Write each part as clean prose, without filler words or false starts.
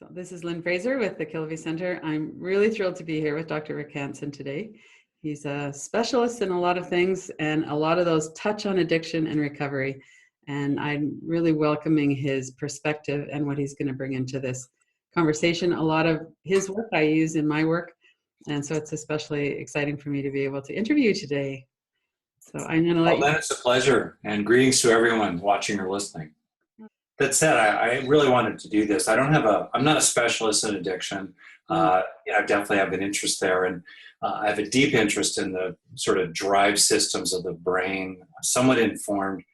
So this is Lynn Fraser with the Kiloby Center. I'm really thrilled to be here with Dr. Rick Hanson today. He's a specialist in a lot of things, and a lot of those touch on addiction and recovery. And I'm really welcoming his perspective and what he's going to bring into this conversation. A lot of his work I use in my work, and so it's especially exciting for me to be able to interview you today. So I'm going to let Then it's a pleasure, and greetings to everyone watching or listening. That said, I really wanted to do this. I'm not a specialist in addiction. I definitely have an interest there, and I have a deep interest in the sort of drive systems of the brain, somewhat informed,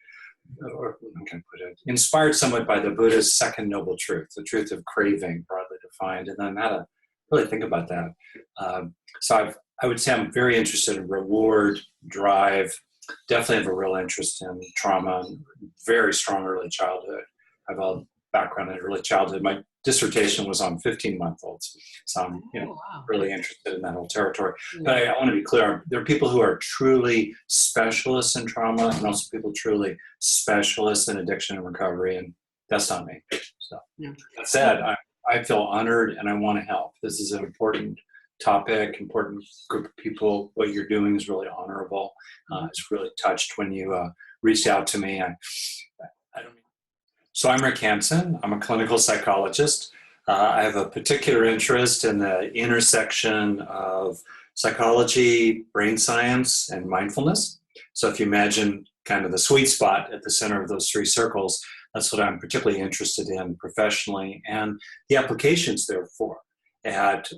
or I'm going to put it, inspired somewhat by the Buddha's second noble truth, the truth of craving, broadly defined, and then how to really think about that. I would say I'm very interested in reward, drive, definitely have a real interest in trauma, and very strong early childhood. I have a background in early childhood. My dissertation was on 15-month-olds, so I'm really interested in that whole territory. But I want to be clear, there are people who are truly specialists in trauma, and also people truly specialists in addiction and recovery, and that's not me. So that said, I feel honored and I want to help. This is an important topic, important group of people. What you're doing is really honorable. It's really touched when you reached out to me. So I'm Rick Hanson. I'm a clinical psychologist. I have a particular interest in the intersection of psychology, brain science, and mindfulness. So if you imagine kind of the sweet spot at the center of those three circles, that's what I'm particularly interested in professionally, and the applications therefore at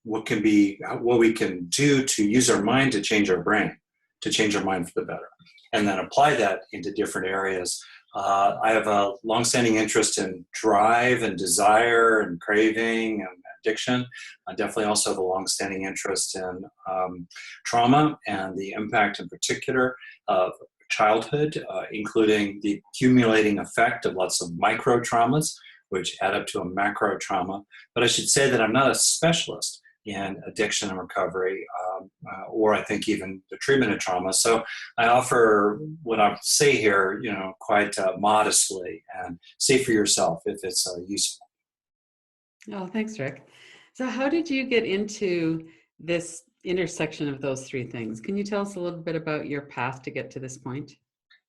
what we can do to use our mind to change our brain, to change our mind for the better, and then apply that into different areas. I have a longstanding interest in drive and desire and craving and addiction. I definitely also have a longstanding interest in trauma and the impact in particular of childhood, including the accumulating effect of lots of micro traumas, which add up to a macro trauma. But I should say that I'm not a specialist in addiction and recovery, or I think even the treatment of trauma. So I offer what I'll say here, quite modestly, and see for yourself if it's useful. Oh, thanks, Rick. So how did you get into this intersection of those three things? Can you tell us a little bit about your path to get to this point?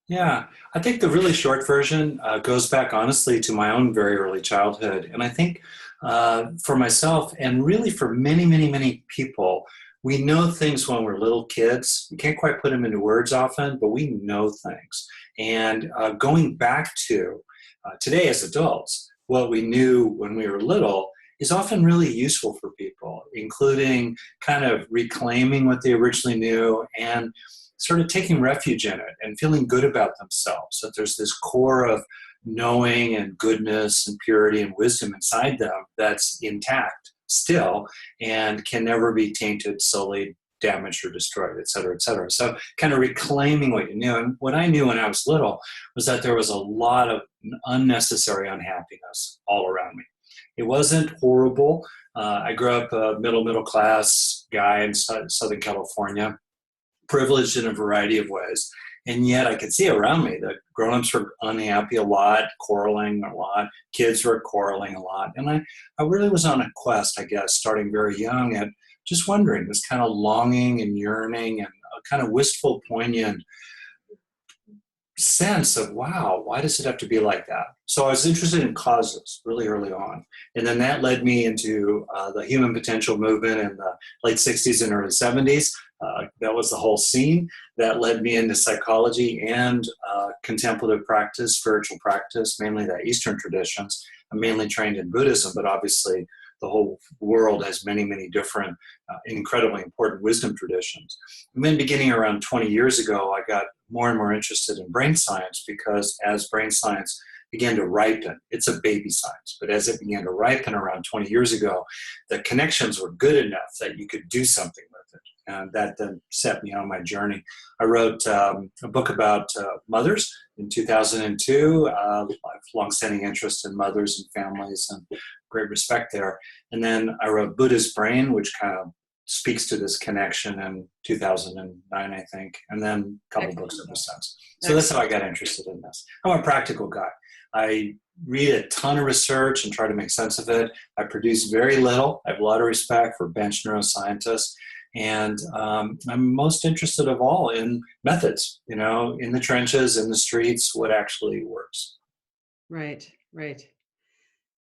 Yeah, I think the really short version goes back honestly to my own very early childhood. And I think for myself, and really for many, many, many people, we know things when we're little kids. We can't quite put them into words often, but we know things. And going back to today as adults, what we knew when we were little is often really useful for people, including kind of reclaiming what they originally knew and sort of taking refuge in it and feeling good about themselves. That there's this core of knowing and goodness and purity and wisdom inside them that's intact still and can never be tainted, sullied, damaged, or destroyed, et cetera, et cetera. So kind of reclaiming what you knew. And what I knew when I was little was that there was a lot of unnecessary unhappiness all around me. It wasn't horrible. I grew up a middle class guy in Southern California, privileged in a variety of ways. And yet I could see around me that grown-ups were unhappy a lot, quarreling a lot, kids were quarreling a lot. And I really was on a quest, I guess, starting very young at just wondering, this kind of longing and yearning and a kind of wistful, poignant sense of, wow, why does it have to be like that? So I was interested in causes really early on. And then that led me into the human potential movement in the late 60s and early 70s. That was the whole scene. That led me into psychology and contemplative practice, spiritual practice, mainly the Eastern traditions. I'm mainly trained in Buddhism, but obviously the whole world has many, many different incredibly important wisdom traditions. And then beginning around 20 years ago, I got more and more interested in brain science, because as brain science began to ripen, it's a baby science, but as it began to ripen around 20 years ago, the connections were good enough that you could do something with it. And that then set me on my journey. I wrote a book about mothers in 2002. I have longstanding interest in mothers and families and great respect there. And then I wrote Buddha's Brain, which kind of speaks to this connection in 2009, I think. And then a couple of books ever since. So that's how I got interested in this. I'm a practical guy. I read a ton of research and try to make sense of it. I produce very little. I have a lot of respect for bench neuroscientists. And I'm most interested of all in methods, you know, in the trenches, in the streets, what actually works. Right, right.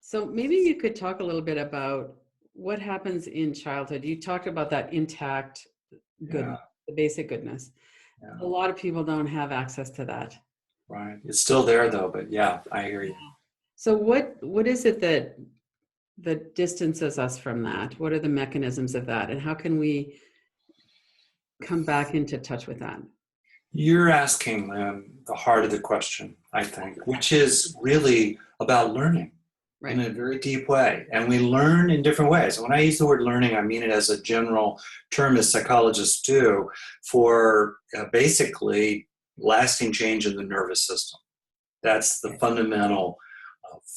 So maybe you could talk a little bit about what happens in childhood. You talked about that intact Yeah, goodness, the basic goodness. A yeah, lot of people don't have access to that. right. It's still there though, but yeah, I hear you. So what is it that distances us from that? What are the mechanisms of that? And how can we come back into touch with that? You're asking the heart of the question, I think, which is really about learning in Right. a very deep way. And we learn in different ways. And when I use the word learning, I mean it as a general term, as psychologists do, for basically lasting change in the nervous system. That's the fundamental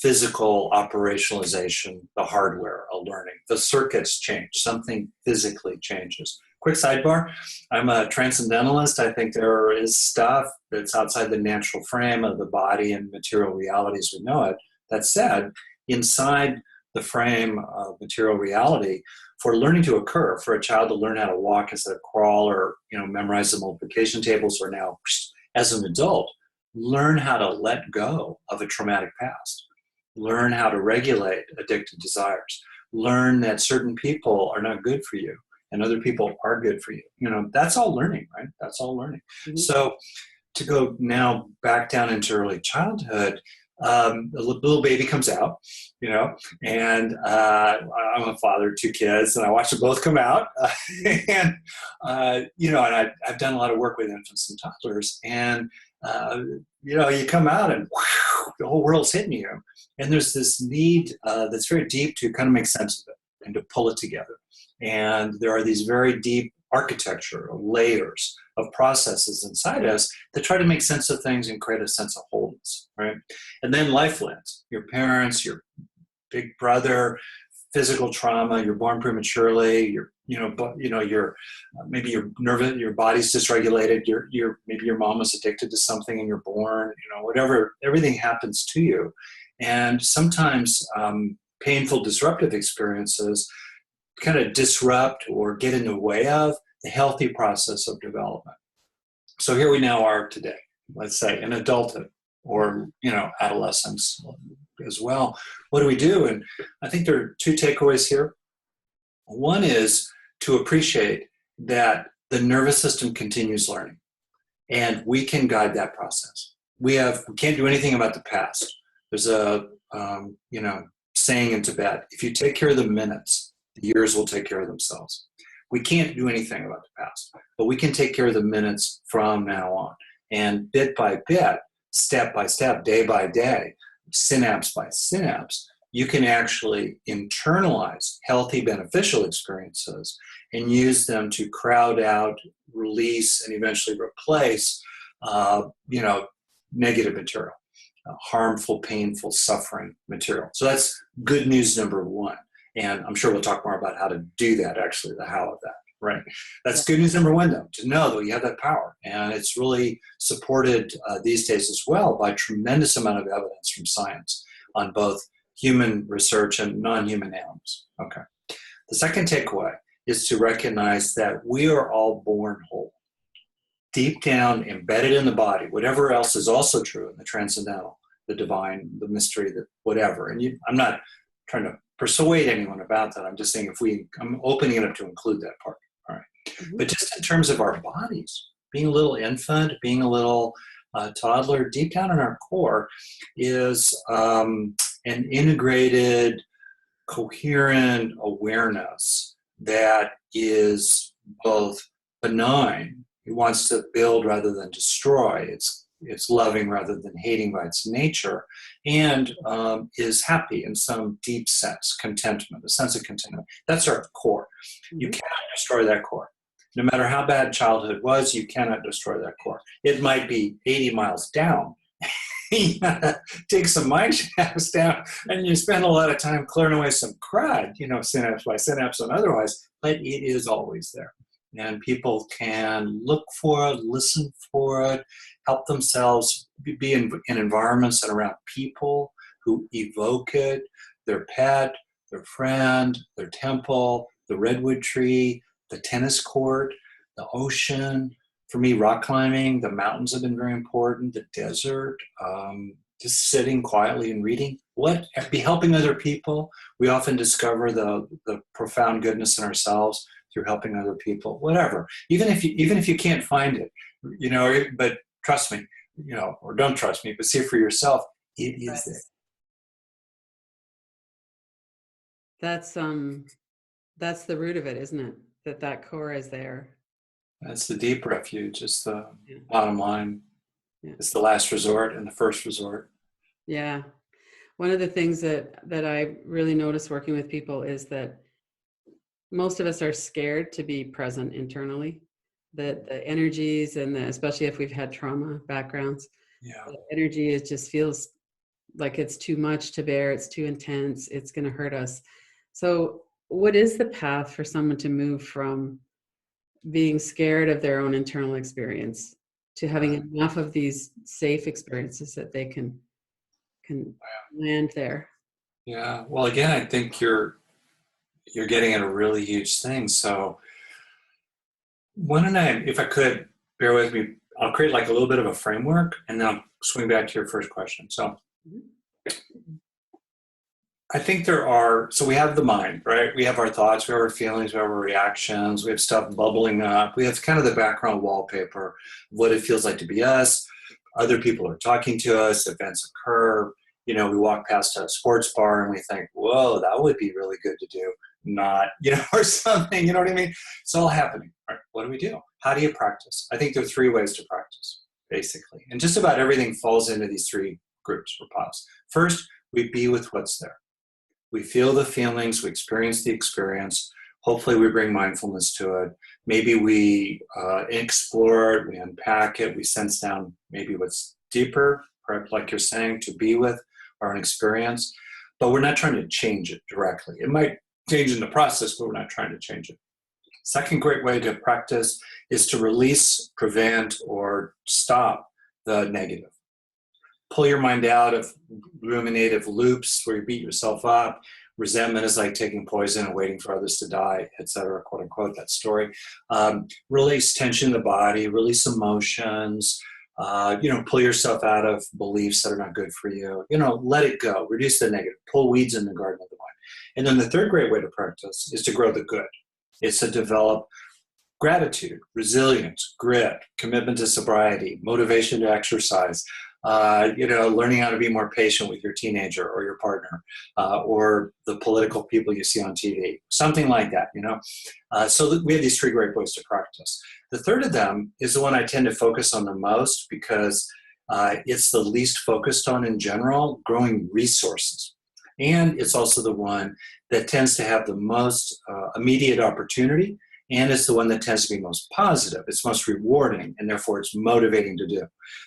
physical operationalization, the hardware of learning. The circuits change, something physically changes. Quick sidebar, I'm a transcendentalist. I think there is stuff that's outside the natural frame of the body and material reality as we know it. That said, inside the frame of material reality, for learning to occur, for a child to learn how to walk instead of crawl, or memorize the multiplication tables, or now as an adult, learn how to let go of a traumatic past, learn how to regulate addictive desires, learn that certain people are not good for you and other people are good for you. That's all learning, right? That's all learning. Mhm. So to go now back down into early childhood, the little baby comes out, and I'm a father of 2 kids, and I watch them both come out. And I've done a lot of work with infants and toddlers, and you come out and whew, the whole world's hitting you. And there's this need that's very deep to kind of make sense of it and to pull it together. And there are these very deep architecture layers of processes inside us that try to make sense of things and create a sense of wholeness, right? And then life lands. Your parents, your big brother, physical trauma, you're born prematurely, maybe you're nervous, your body's dysregulated, maybe your mom was addicted to something and you're born, whatever, everything happens to you. And sometimes painful, disruptive experiences kind of disrupt or get in the way of the healthy process of development. So here we now are today, let's say in adulthood or, adolescence as well. What do we do? And I think there are 2 takeaways here. One is to appreciate that the nervous system continues learning and we can guide that process. We can't do anything about the past. There's a, saying in Tibet, if you take care of the minutes, the years will take care of themselves. We can't do anything about the past, but we can take care of the minutes from now on. And bit by bit, step by step, day by day, synapse by synapse, you can actually internalize healthy, beneficial experiences and use them to crowd out, release, and eventually replace, negative material, harmful, painful, suffering material. So that's good news number 1. And I'm sure we'll talk more about how to do that, actually, the how of that, right? That's good news number 1, though, to know that we have that power. And it's really supported these days as well by tremendous amount of evidence from science on both human research and non-human animals. Okay. The second takeaway is to recognize that we are all born whole. Deep down, embedded in the body, whatever else is also true in the transcendental, the divine, the mystery, the whatever. And I'm not trying to persuade anyone about that. I'm just saying I'm opening it up to include that part. All right. Mm-hmm. But just in terms of our bodies, being a little infant, being a little toddler, deep down in our core is an integrated, coherent awareness that is both benign. It wants to build rather than destroy. It's loving rather than hating by its nature, and is happy in some deep sense, contentment, a sense of contentment. That's our core. Mm-hmm. You cannot destroy that core. No matter how bad childhood was, you cannot destroy that core. It might be 80 miles down. You gotta take some mind shafts down, and you spend a lot of time clearing away some crud, synapse by synapse and otherwise, but it is always there. And people can look for it, listen for it, help themselves be in environments and around people who evoke it, their pet, their friend, their temple, the redwood tree, the tennis court, the ocean. For me, rock climbing, the mountains have been very important, the desert, just sitting quietly and reading. What be helping other people? We often discover the profound goodness in ourselves through helping other people. Whatever, even if you can't find it, but trust me, or don't trust me, but see it for yourself. It is there. That's the root of it, isn't it? That core is there. That's the deep refuge. It's the bottom line. Yeah. It's the last resort and the first resort. Yeah. One of the things that I really notice working with people is that most of us are scared to be present internally. That the energies and especially if we've had trauma backgrounds, the energy just feels like it's too much to bear. It's too intense. It's going to hurt us. So what is the path for someone to move from being scared of their own internal experience to having enough of these safe experiences that they can land there? Yeah. Well, again, I think you're getting at a really huge thing. So if I could, bear with me, I'll create like a little bit of a framework and then I'll swing back to your first question. So I think so we have the mind, right? We have our thoughts, we have our feelings, we have our reactions, we have stuff bubbling up. We have kind of the background wallpaper, what it feels like to be us. Other people are talking to us, events occur. We walk past a sports bar and we think, whoa, that would be really good to do. Not, or something, you know what I mean? It's all happening. Right? What do we do? How do you practice? I think there are 3 ways to practice, basically. And just about everything falls into these 3 groups or pods. First, we be with what's there. We feel the feelings, we experience the experience. Hopefully we bring mindfulness to it. Maybe we explore it, we unpack it, we sense down maybe what's deeper, perhaps like you're saying, to be with our experience. But we're not trying to change it directly. It might change in the process, but we're not trying to change it. Second great way to practice is to release, prevent, or stop the negative. Pull your mind out of ruminative loops where you beat yourself up. Resentment is like taking poison and waiting for others to die, etc., quote unquote, that story. Release tension in the body, release emotions, pull yourself out of beliefs that are not good for you. Let it go, reduce the negative, pull weeds in the garden of the mind. And then the third great way to practice is to grow the good. It's to develop gratitude, resilience, grit, commitment to sobriety, motivation to exercise, learning how to be more patient with your teenager or your partner, or the political people you see on TV, something like that, So we have these 3 great ways to practice. The third of them is the one I tend to focus on the most because it's the least focused on in general, growing resources. And it's also the one that tends to have the most immediate opportunity, and it's the one that tends to be most positive. It's most rewarding, and therefore it's motivating to do.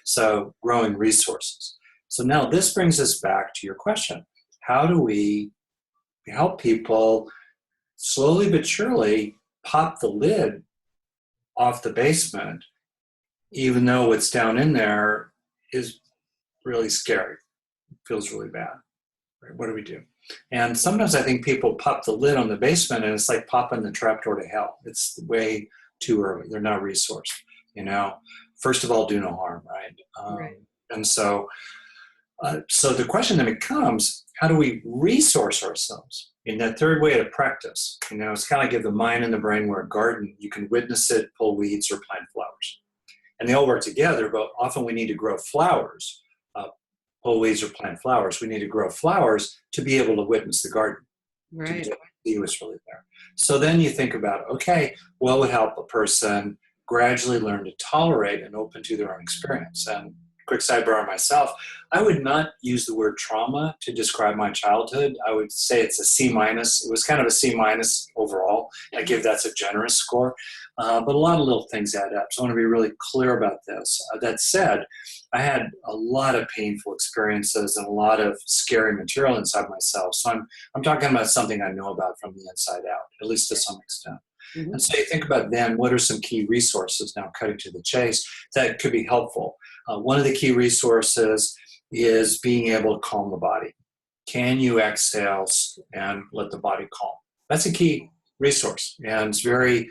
So growing resources. So now this brings us back to your question. How do we help people slowly but surely pop the lid off the basement, even though what's down in there is really scary? It feels really bad. Right? What do we do? And sometimes I think people pop the lid on the basement and it's like popping the trapdoor to hell. It's way too early. They're not resourced, First of all, do no harm, right? Right. And so the question then becomes, how do we resource ourselves? In that third way to practice, it's kind of like if the mind and the brain were a garden, you can witness it, pull weeds, or plant flowers. And they all work together, but often we need to grow flowers. Pull weeds or plant flowers. We need to grow flowers to be able to witness the garden. Right. To see what's really there. So then you think about, okay, what would help a person gradually learn to tolerate and open to their own experience? And quick sidebar on myself, I would not use the word trauma to describe my childhood. I would say it's a C-. It was kind of a C- overall. I give that's a generous score. But a lot of little things add up. So I want to be really clear about this. That said, I had a lot of painful experiences and a lot of scary material inside myself. So I'm talking about something I know about from the inside out, at least to some extent. Mm-hmm. And so you think about then, what are some key resources, now cutting to the chase, that could be helpful? One of the key resources is being able to calm the body. Can you exhale and let the body calm? That's a key resource, and it's very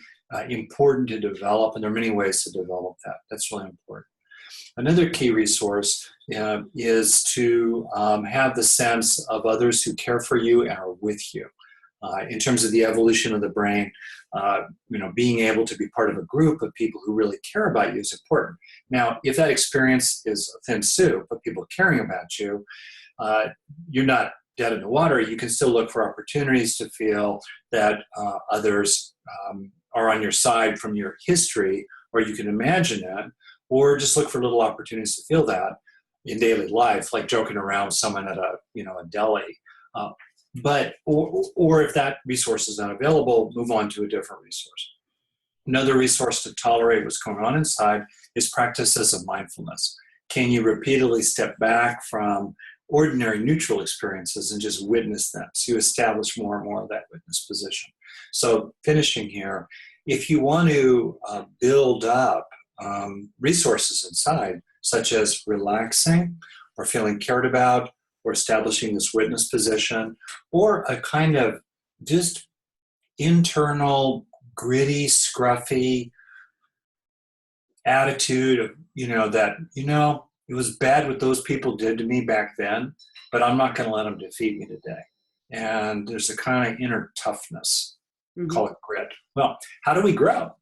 important to develop, and there are many ways to develop that. That's really important. Another key resource is to have the sense of others who care for you and are with you. In terms of the evolution of the brain, being able to be part of a group of people who really care about you is important. Now, if that experience is a thin soup of people caring about you, you're not dead in the water. You can still look for opportunities to feel that others are on your side from your history, or you can imagine it, or just look for little opportunities to feel that in daily life, like joking around with someone at a deli. Or if that resource is not available, move on to a different resource. Another resource to tolerate what's going on inside is practices of mindfulness. Can you repeatedly step back from ordinary neutral experiences and just witness them? So you establish more and more of that witness position. So finishing here, if you want to build up resources inside, such as relaxing or feeling cared about, or establishing this witness position, or a kind of just internal, gritty, scruffy attitude of, it was bad what those people did to me back then, but I'm not going to let them defeat me today. And there's a kind of inner toughness, call it grit. Well, how do we grow?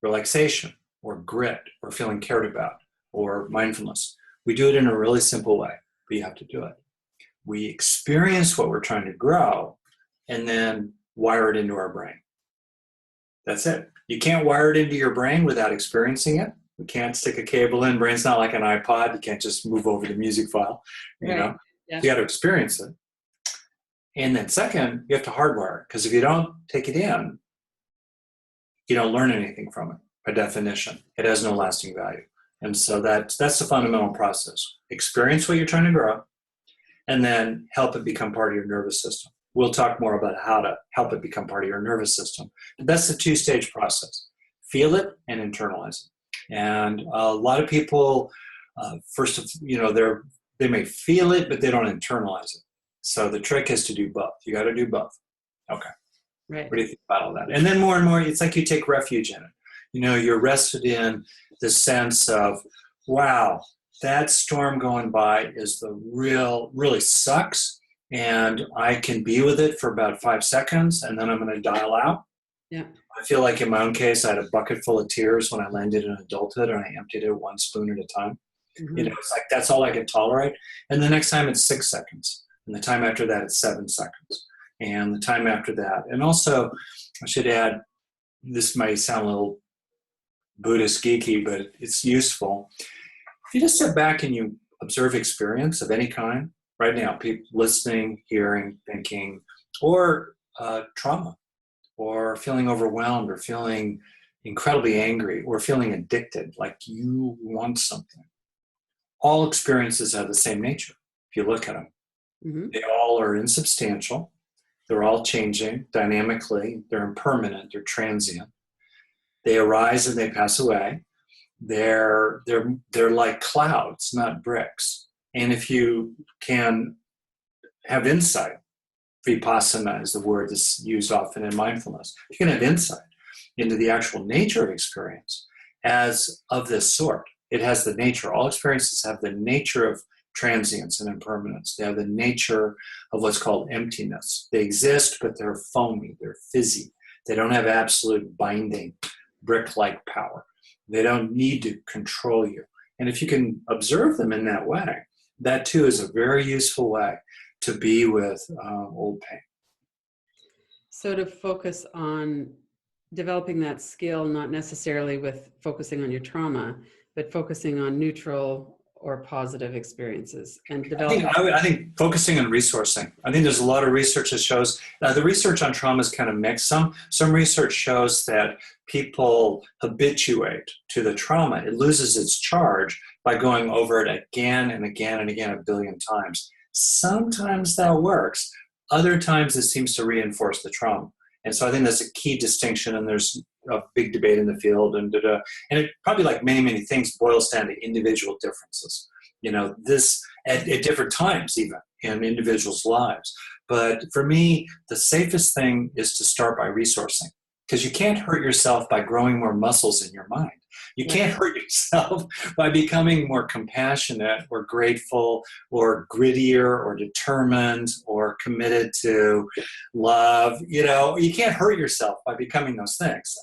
Relaxation, or grit, or feeling cared about, or mindfulness. We do it in a really simple way, but you have to do it. We experience what we're trying to grow and then wire it into our brain. That's it. You can't wire it into your brain without experiencing it. We can't stick a cable in. Brain's not like an iPod. You can't just move over the music file. Yeah. You got to experience it. And then second, you have to hardwire it, because if you don't take it in, you don't learn anything from it. By definition, it has no lasting value. And so that's the fundamental process. Experience what you're trying to grow, and then help it become part of your nervous system. We'll talk more about how to help it become part of your nervous system. But that's the two-stage process. Feel it and internalize it. And a lot of people, they may feel it, but they don't internalize it. So the trick is to do both. You got to do both. Okay. Right. What do you think about all that? And then more and more, it's like you take refuge in it. You're rested in the sense of, wow, that storm going by is really sucks, and I can be with it for about 5 seconds, and then I'm going to dial out. Yeah. I feel like in my own case, I had a bucket full of tears when I landed in adulthood, and I emptied it one spoon at a time. It's like, that's all I can tolerate. And the next time it's 6 seconds. And the time after that, it's 7 seconds. And the time after that. And also, I should add, this might sound a little Buddhist geeky, but it's useful. If you just step back and you observe experience of any kind, right now, people listening, hearing, thinking, or trauma, or feeling overwhelmed, or feeling incredibly angry, or feeling addicted, like you want something. All experiences have the same nature, if you look at them. They all are insubstantial. They're all changing dynamically. They're impermanent. They're transient. They arise and they pass away. They're like clouds, not bricks. And if you can have insight, vipassana is the word that's used often in mindfulness. You can have insight into the actual nature of experience as of this sort. It has the nature. All experiences have the nature of transience and impermanence. They have the nature of what's called emptiness. They exist, but they're foamy. They're fizzy. They don't have absolute binding, brick-like power. They don't need to control you. And if you can observe them in that way, that too is a very useful way to be with old pain. So to focus on developing that skill, not necessarily with focusing on your trauma, but focusing on neutral or positive experiences and developing. I think focusing on resourcing. I think there's a lot of research that shows, the research on trauma is kind of mixed. Some research shows that people habituate to the trauma. It loses its charge by going over it again and again and again 1 billion times. Sometimes that works. Other times it seems to reinforce the trauma. And so I think that's a key distinction, and there's a big debate in the field, and it probably, like many, many things, boils down to individual differences. this at different times even in individuals' lives. But for me, the safest thing is to start by resourcing, because you can't hurt yourself by growing more muscles in your mind. You can't hurt yourself by becoming more compassionate or grateful or grittier or determined or committed to love. You can't hurt yourself by becoming those things.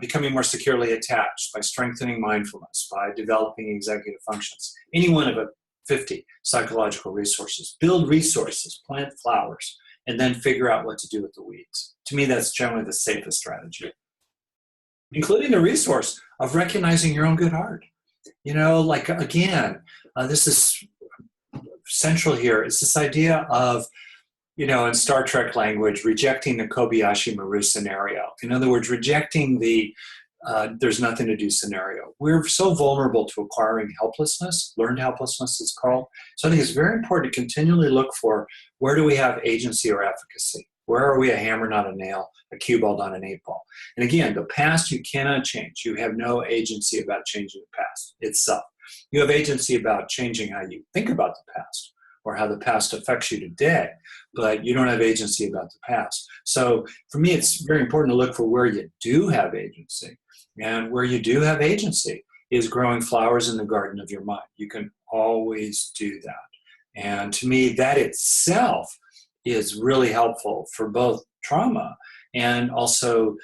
Becoming more securely attached, by strengthening mindfulness, by developing executive functions. Any one of 50 psychological resources. Build resources, plant flowers, and then figure out what to do with the weeds. To me, that's generally the safest strategy, including the resource of recognizing your own good heart. This is central here. It's this idea of, in Star Trek language, rejecting the Kobayashi Maru scenario. In other words, rejecting the there's nothing to do scenario. We're so vulnerable to acquiring helplessness, learned helplessness it's called. So I think it's very important to continually look for, where do we have agency or efficacy? Where are we a hammer, not a nail, a cue ball, not an 8-ball? And again, the past you cannot change. You have no agency about changing the past itself. You have agency about changing how you think about the past or how the past affects you today, but you don't have agency about the past. So for me, it's very important to look for where you do have agency. And where you do have agency is growing flowers in the garden of your mind. You can always do that. And to me, that itself is really helpful for both trauma and also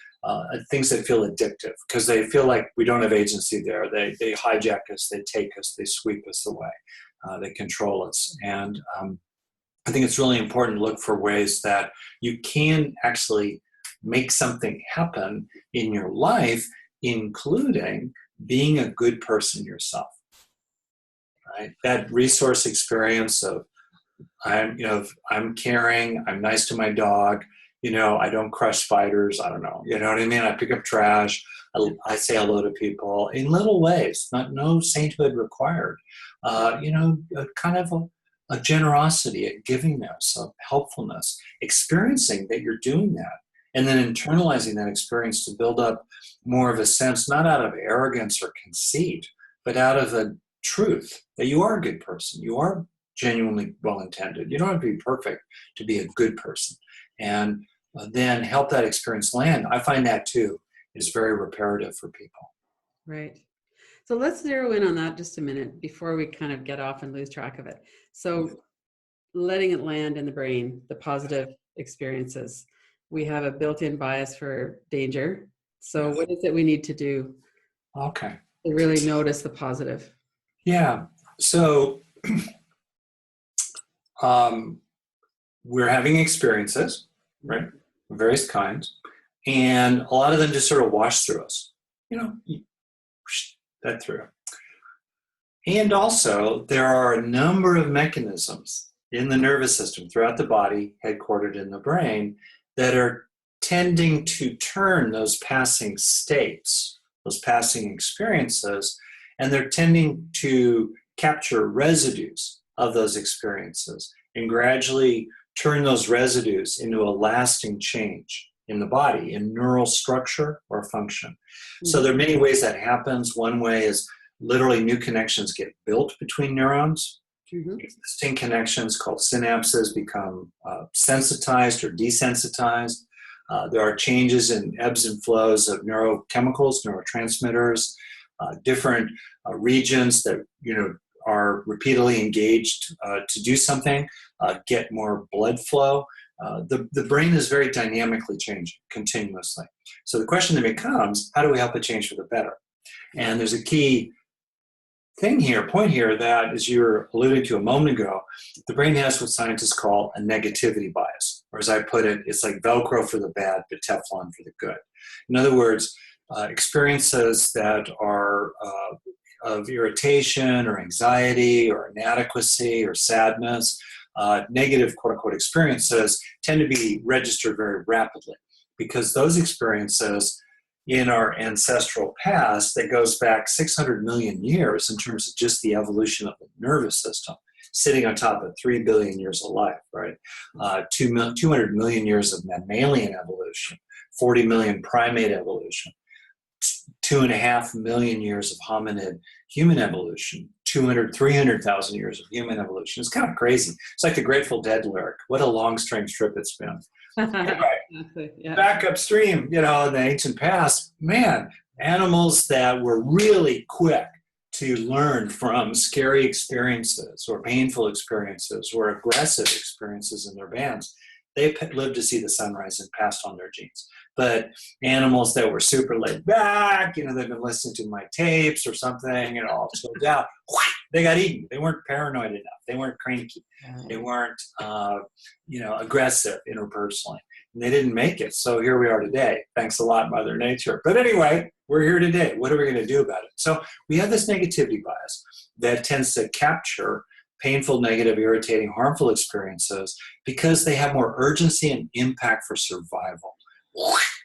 things that feel addictive, because they feel like we don't have agency there. They hijack us, they take us, they sweep us away, they control us. And I think it's really important to look for ways that you can actually make something happen in your life, including being a good person yourself. Right? That resource experience of I'm caring, I'm nice to my dog, I don't crush spiders, I don't know, you know what I mean? I pick up trash, I say hello to people in little ways, no sainthood required. Kind of a generosity, a givingness, a helpfulness, experiencing that you're doing that, and then internalizing that experience to build up more of a sense, not out of arrogance or conceit, but out of a truth that you are a good person. You are genuinely well-intended. You don't have to be perfect to be a good person. And then help that experience land. I find that too is very reparative for people. Right. So let's zero in on that just a minute before we kind of get off and lose track of it. So letting it land in the brain, the positive experiences. We have a built-in bias for danger. So what is it we need to do to really notice the positive? Yeah. So we're having experiences, right? Various kinds. And a lot of them just sort of wash through us. That through. And also, there are a number of mechanisms in the nervous system throughout the body, headquartered in the brain, that are tending to turn those passing states, those passing experiences, and they're tending to capture residues of those experiences and gradually turn those residues into a lasting change in the body, in neural structure or function. So there are many ways that happens. One way is literally new connections get built between neurons. Existing connections called synapses become sensitized or desensitized. There are changes in ebbs and flows of neurochemicals, neurotransmitters, different regions that are repeatedly engaged to do something, get more blood flow. The brain is very dynamically changing continuously. So the question then becomes, how do we help it change for the better? And there's a key point here that, as you were alluding to a moment ago, the brain has what scientists call a negativity bias. Or as I put it, it's like Velcro for the bad, but Teflon for the good. In other words, experiences that are of irritation or anxiety or inadequacy or sadness, negative quote-unquote experiences tend to be registered very rapidly, because those experiences in our ancestral past, that goes back 600 million years in terms of just the evolution of the nervous system, sitting on top of 3 billion years of life, right? 200 million years of mammalian evolution, 40 million primate evolution, 2.5 million years of hominid human evolution, 200, 300,000 years of human evolution. It's kind of crazy. It's like the Grateful Dead lyric. What a long, strange trip it's been. Anyway, Yeah. back upstream, in the ancient past, man, animals that were really quick to learn from scary experiences or painful experiences or aggressive experiences in their bands, they lived to see the sunrise and passed on their genes. But animals that were super laid back, they've been listening to my tapes or something, all chilled out, they got eaten. They weren't paranoid enough. They weren't cranky. They weren't, aggressive interpersonally. And they didn't make it. So here we are today. Thanks a lot, Mother Nature. But anyway, we're here today. What are we going to do about it? So we have this negativity bias that tends to capture painful, negative, irritating, harmful experiences because they have more urgency and impact for survival.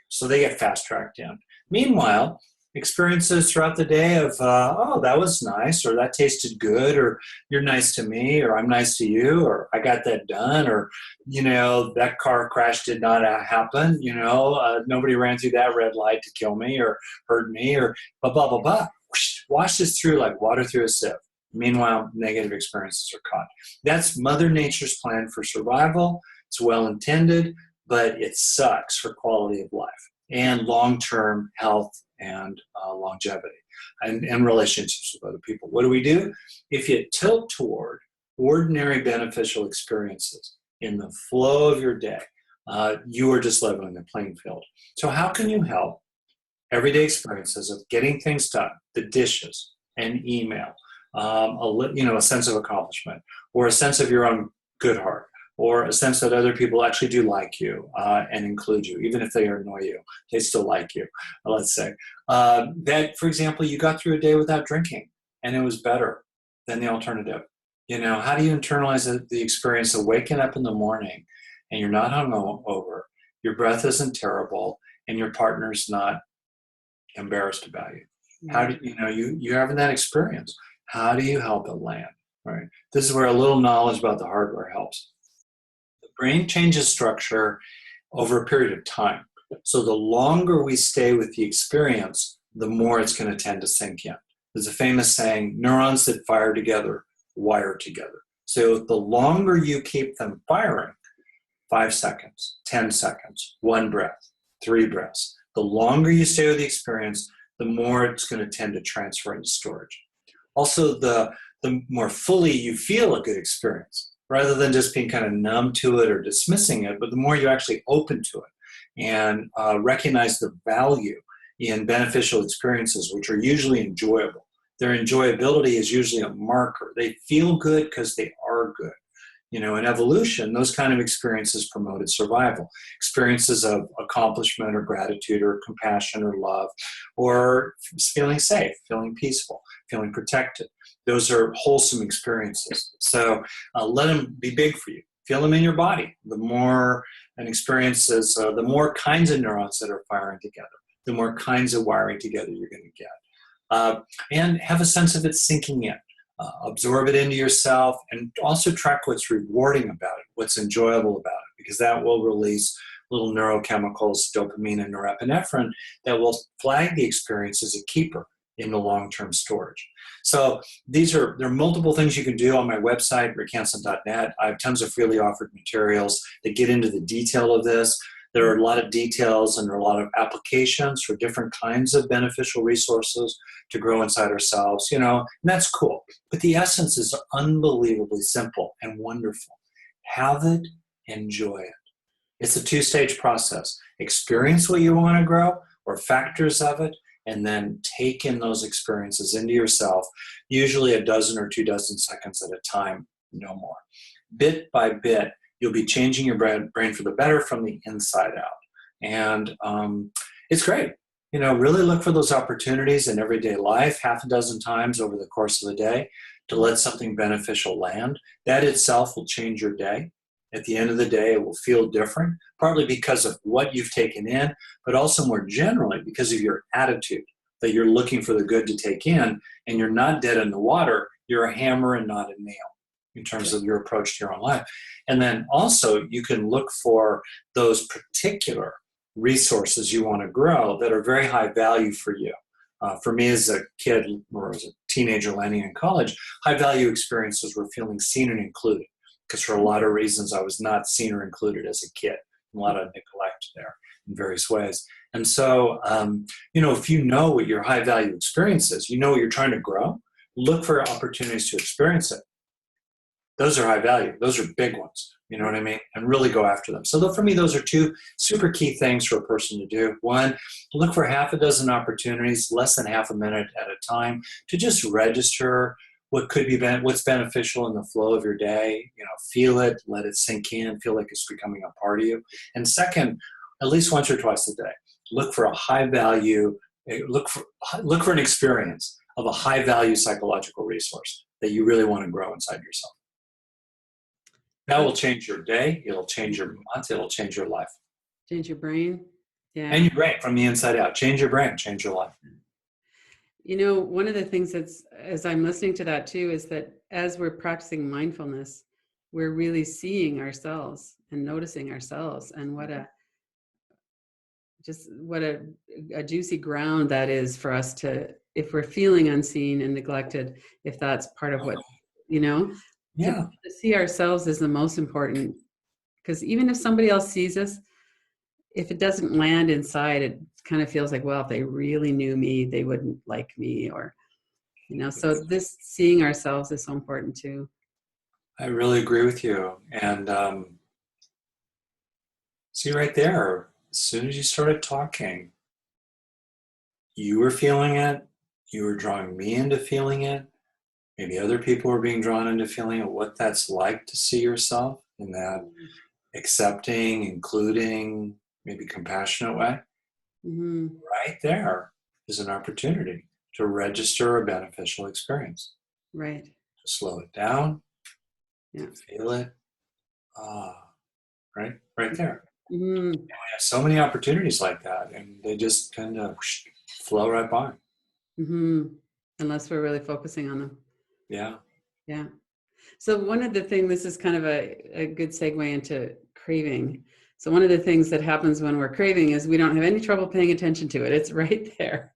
So they get fast-tracked in. Meanwhile, experiences throughout the day of, that was nice, or that tasted good, or you're nice to me, or I'm nice to you, or I got that done, or, that car crash did not happen, nobody ran through that red light to kill me or hurt me, or blah, blah, blah, blah. Wash this through like water through a sieve. Meanwhile, negative experiences are caught. That's Mother Nature's plan for survival. It's well-intended, but it sucks for quality of life and long-term health and longevity and relationships with other people. What do? If you tilt toward ordinary beneficial experiences in the flow of your day, you are just leveling the playing field. So how can you help everyday experiences of getting things done, the dishes, an email, a sense of accomplishment, or a sense of your own good heart, or a sense that other people actually do like you and include you, even if they annoy you, they still like you, let's say. That, for example, you got through a day without drinking, and it was better than the alternative. How do you internalize the experience of waking up in the morning and you're not hungover, your breath isn't terrible, and your partner's not embarrassed about you? How do you're having that experience? How do you help it land? Right? This is where a little knowledge about the hardware helps. The brain changes structure over a period of time. So the longer we stay with the experience, the more it's going to tend to sink in. There's a famous saying, neurons that fire together wire together. So the longer you keep them firing, 5 seconds, 10 seconds, 1 breath, 3 breaths, the longer you stay with the experience, the more it's going to tend to transfer into storage. Also, the more fully you feel a good experience, rather than just being kind of numb to it or dismissing it, but the more you actually open to it and recognize the value in beneficial experiences, which are usually enjoyable. Their enjoyability is usually a marker. They feel good because they are good. In evolution, those kind of experiences promoted survival. Experiences of accomplishment or gratitude or compassion or love, or feeling safe, feeling peaceful, feeling protected. Those are wholesome experiences. So let them be big for you. Feel them in your body. The more an experience is, the more kinds of neurons that are firing together, the more kinds of wiring together you're going to get. And have a sense of it sinking in. Absorb it into yourself, and also track what's rewarding about it, what's enjoyable about it, because that will release little neurochemicals, dopamine and norepinephrine, that will flag the experience as a keeper in the long-term storage. So there are multiple things you can do on my website, rickhanson.net. I have tons of freely offered materials that get into the detail of this. There are a lot of details and there are a lot of applications for different kinds of beneficial resources to grow inside ourselves, and that's cool. But the essence is unbelievably simple and wonderful. Have it, enjoy it. It's a 2-stage process. Experience what you want to grow, or factors of it, and then take in those experiences into yourself, usually a dozen or 2 dozen seconds at a time, no more. Bit by bit, you'll be changing your brain for the better from the inside out. And it's great. Really look for those opportunities in everyday life, 6 times over the course of the day, to let something beneficial land. That itself will change your day. At the end of the day, it will feel different, partly because of what you've taken in, but also more generally because of your attitude, that you're looking for the good to take in, and you're not dead in the water, you're a hammer and not a nail in terms of your approach to your own life. And then also you can look for those particular resources you want to grow that are very high value for you. For me as a kid or as a teenager landing in college, high value experiences were feeling seen and included, because for a lot of reasons I was not seen or included as a kid. A lot of neglect there in various ways. And so, if you know what your high value experience is, you know what you're trying to grow, look for opportunities to experience it. Those are high value. Those are big ones. You know what I mean? And really go after them. So for me, those are two super key things for a person to do. One, look for half a dozen opportunities, less than half a minute at a time, to just register what could be what's beneficial in the flow of your day. Feel it, let it sink in, feel like it's becoming a part of you. And second, at least once or twice a day, look for a high value, look for an experience of a high value psychological resource that you really want to grow inside yourself. That will change your day. It'll change your month. It'll change your life. Change your brain. Yeah. And your brain from the inside out. Change your brain. Change your life. One of the things as I'm listening to that too, is that as we're practicing mindfulness, we're really seeing ourselves and noticing ourselves, and what a juicy ground that is for us to, if we're feeling unseen and neglected, if that's part of what, Yeah. to see ourselves is the most important, because even if somebody else sees us, if it doesn't land inside, it kind of feels like, well, if they really knew me, they wouldn't like me, or, so this seeing ourselves is so important too. I really agree with you. And see right there, as soon as you started talking, you were feeling it. You were drawing me into feeling it. Maybe other people are being drawn into feeling it, what that's like to see yourself in that accepting, including, maybe compassionate way. Mm-hmm. Right there is an opportunity to register a beneficial experience. Right. To slow it down, yeah. Feel it. Right there. Mm-hmm. And we have so many opportunities like that, and they just kind of flow right by. Mm-hmm. Unless we're really focusing on them. Yeah. Yeah. So one of the things, this is kind of a good segue into craving. So one of the things that happens when we're craving is we don't have any trouble paying attention to it. It's right there.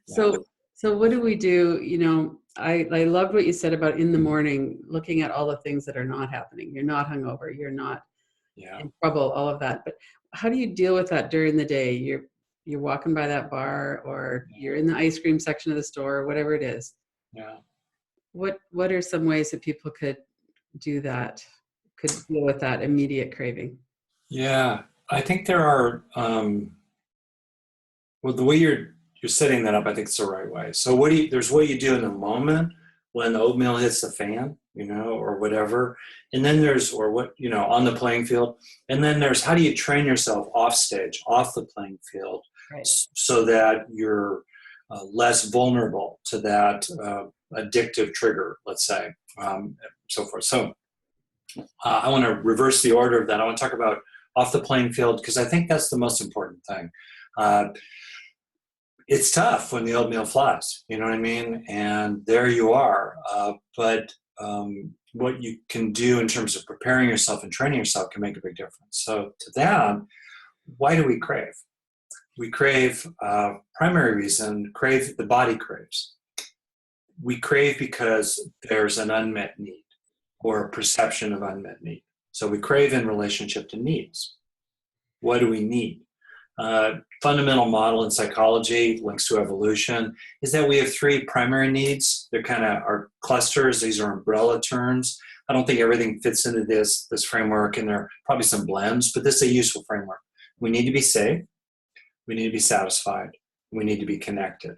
Yeah. So what do we do? I loved what you said about in the morning, looking at all the things that are not happening. You're not hungover. You're not in trouble, all of that. But how do you deal with that during the day? You're walking by that bar, or you're in the ice cream section of the store, or whatever it is. Yeah. What are some ways that people could do that, could deal with that immediate craving? Yeah, I think there are, the way you're setting that up, I think it's the right way. So there's what you do in the moment when the oatmeal hits the fan, or whatever. And then there's, on the playing field. And then there's, how do you train yourself off stage, off the playing field, right, so that you're less vulnerable to that addictive trigger, let's say, so forth. So I want to reverse the order of that. I want to talk about off the playing field, because I think that's the most important thing. It's tough when the oatmeal flies, you know what I mean? And there you are. But what you can do in terms of preparing yourself and training yourself can make a big difference. So to that, why do we crave? We crave, primary reason, the body craves. We crave because there's an unmet need or a perception of unmet need. So we crave in relationship to needs. What do we need? Fundamental model in psychology, links to evolution, is that we have three primary needs. They're kind of our clusters. These are umbrella terms. I don't think everything fits into this framework, and there are probably some blends, but this is a useful framework. We need to be safe. We need to be satisfied. We need to be connected.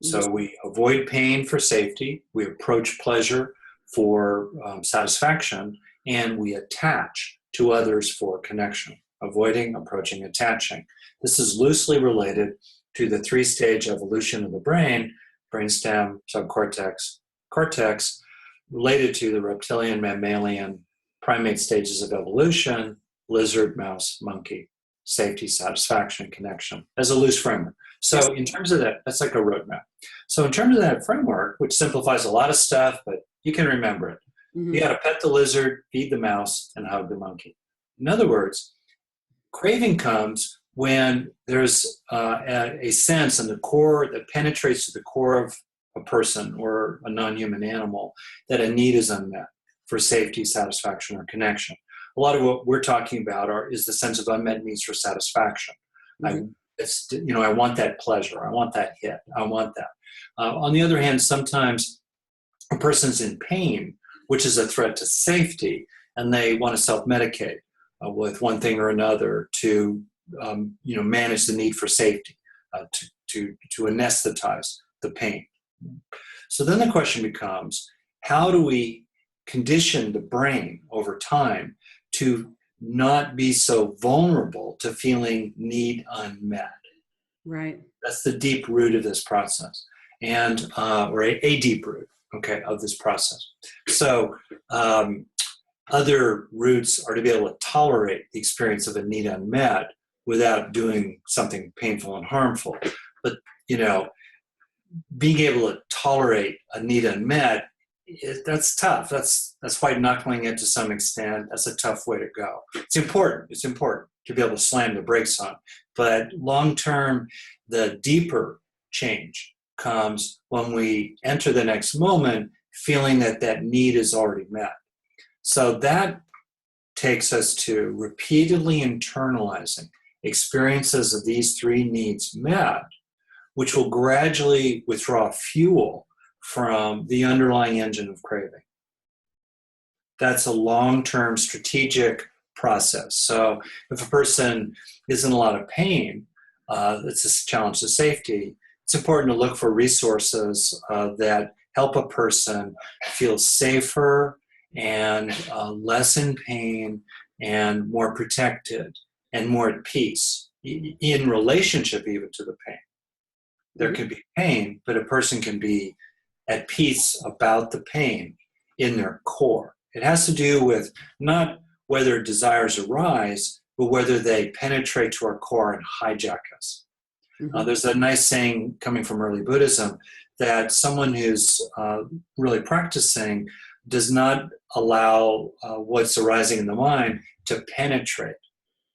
So we avoid pain for safety. We approach pleasure for satisfaction, and we attach to others for connection. Avoiding, approaching, attaching. This is loosely related to the three-stage evolution of the brain, brainstem, subcortex, cortex, related to the reptilian, mammalian, primate stages of evolution, lizard, mouse, monkey, safety, satisfaction, connection, as a loose framework. So in terms of that, that's like a roadmap. So in terms of that framework, which simplifies a lot of stuff, but you can remember it. You got to pet the lizard, feed the mouse, and hug the monkey. In other words, craving comes when there's a sense in the core that penetrates to the core of a person or a non-human animal that a need is unmet for safety, satisfaction, or connection. A lot of what we're talking about is the sense of unmet needs for satisfaction. Mm-hmm. I want that pleasure. I want that hit. I want that. On the other hand, sometimes a person's in pain, which is a threat to safety, and they want to self-medicate with one thing or another to manage the need for safety, to anesthetize the pain. So then the question becomes, how do we condition the brain over time to not be so vulnerable to feeling need unmet? Right. That's the deep root of this process, and or a deep root, okay, of this process. So other roots are to be able to tolerate the experience of a need unmet without doing something painful and harmful. But being able to tolerate a need unmet, that's tough. That's white knuckling it to some extent. That's a tough way to go. It's important. It's important to be able to slam the brakes on. But long term, the deeper change comes when we enter the next moment feeling that that need is already met. So that takes us to repeatedly internalizing experiences of these three needs met, which will gradually withdraw fuel from the underlying engine of craving. That's a long-term strategic process. So if a person is in a lot of pain, it's a challenge to safety, it's important to look for resources that help a person feel safer and less in pain and more protected and more at peace in relationship even to the pain. There can be pain, but a person can be at peace about the pain in their core. It has to do with not whether desires arise, but whether they penetrate to our core and hijack us. Mm-hmm. There's a nice saying coming from early Buddhism that someone who's really practicing does not allow what's arising in the mind to penetrate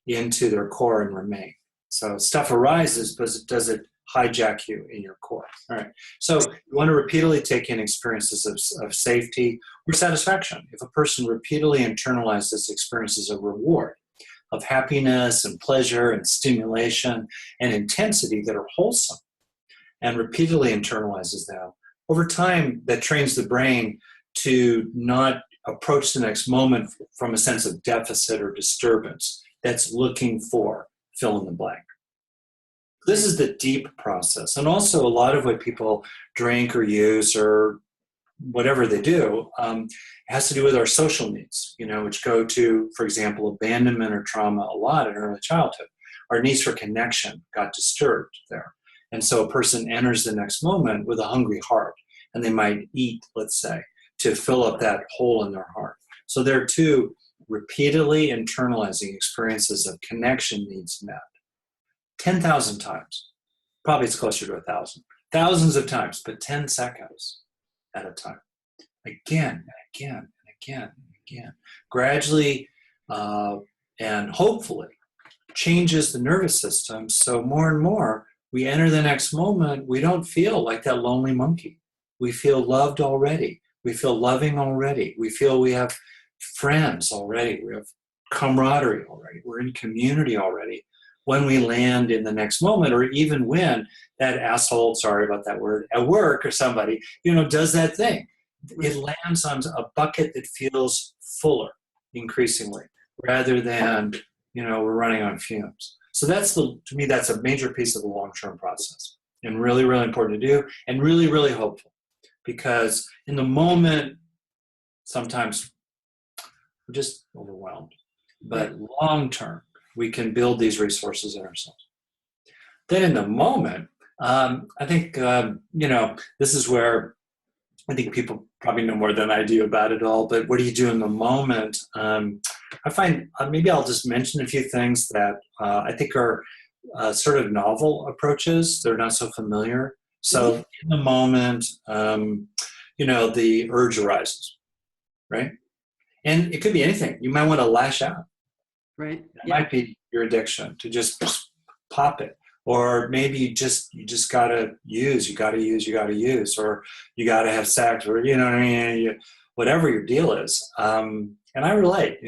into their core and remain. So stuff arises, but does it hijack you in your core? All right. So you want to repeatedly take in experiences of safety or satisfaction. If a person repeatedly internalizes experiences of reward, of happiness and pleasure and stimulation and intensity that are wholesome, and repeatedly internalizes them, over time that trains the brain to not approach the next moment from a sense of deficit or disturbance that's looking for fill in the blank. This is the deep process. And also a lot of what people drink or use or whatever they do has to do with our social needs, which go to, for example, abandonment or trauma a lot in early childhood. Our needs for connection got disturbed there. And so a person enters the next moment with a hungry heart, and they might eat, let's say, to fill up that hole in their heart. So there too, repeatedly internalizing experiences of connection needs met. 10,000 times. Probably it's closer to 1,000. Thousands of times, but 10 seconds at a time. Again, and again, and again, and again. Gradually and hopefully changes the nervous system so more and more we enter the next moment, we don't feel like that lonely monkey. We feel loved already. We feel loving already. We feel we have friends already. We have camaraderie already. We're in community already. When we land in the next moment, or even when that asshole, sorry about that word, at work or somebody, does that thing. It lands on a bucket that feels fuller increasingly, rather than, we're running on fumes. So to me, that's a major piece of the long-term process, and really, really important to do, and really, really hopeful. Because in the moment, sometimes we're just overwhelmed. But long-term, we can build these resources in ourselves. Then in the moment, I think, this is where I think people probably know more than I do about it all, but what do you do in the moment? I find, maybe I'll just mention a few things that I think are sort of novel approaches. They're not so familiar. So in the moment, the urge arises, right? And it could be anything. You might want to lash out. Right. It might be your addiction to just pop it. Or maybe you just gotta use, or you gotta have sex, or you know what I mean, whatever your deal is. And I relate.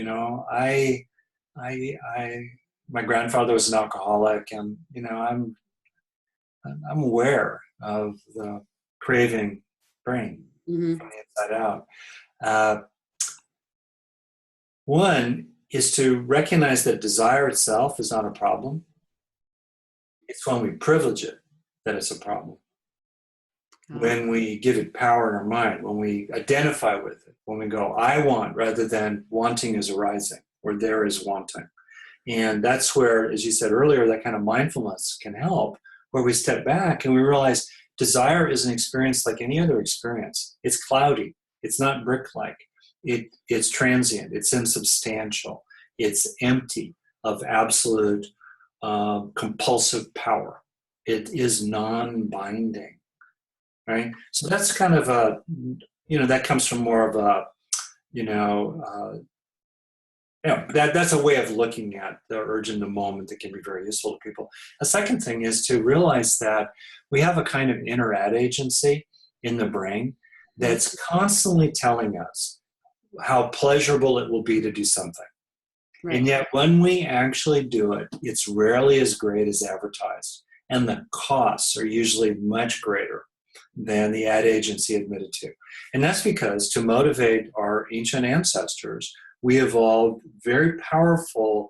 My grandfather was an alcoholic, and I'm aware of the craving brain Mm-hmm. from the inside out. One is to recognize that desire itself is not a problem. It's when we privilege it that it's a problem. When we give it power in our mind, when we identify with it, when we go, I want, rather than wanting is arising, or there is wanting. And that's where, as you said earlier, that kind of mindfulness can help, where we step back and we realize desire is an experience like any other experience. It's cloudy. It's not brick-like. It's transient. It's insubstantial. It's empty of absolute compulsive power. It is non-binding, right? So that's kind of that comes from more of a, that's a way of looking at the urge in the moment that can be very useful to people. A second thing is to realize that we have a kind of inner ad agency in the brain that's constantly telling us how pleasurable it will be to do something. Right. And yet when we actually do it, it's rarely as great as advertised. And the costs are usually much greater than the ad agency admitted to. And that's because to motivate our ancient ancestors, we evolved very powerful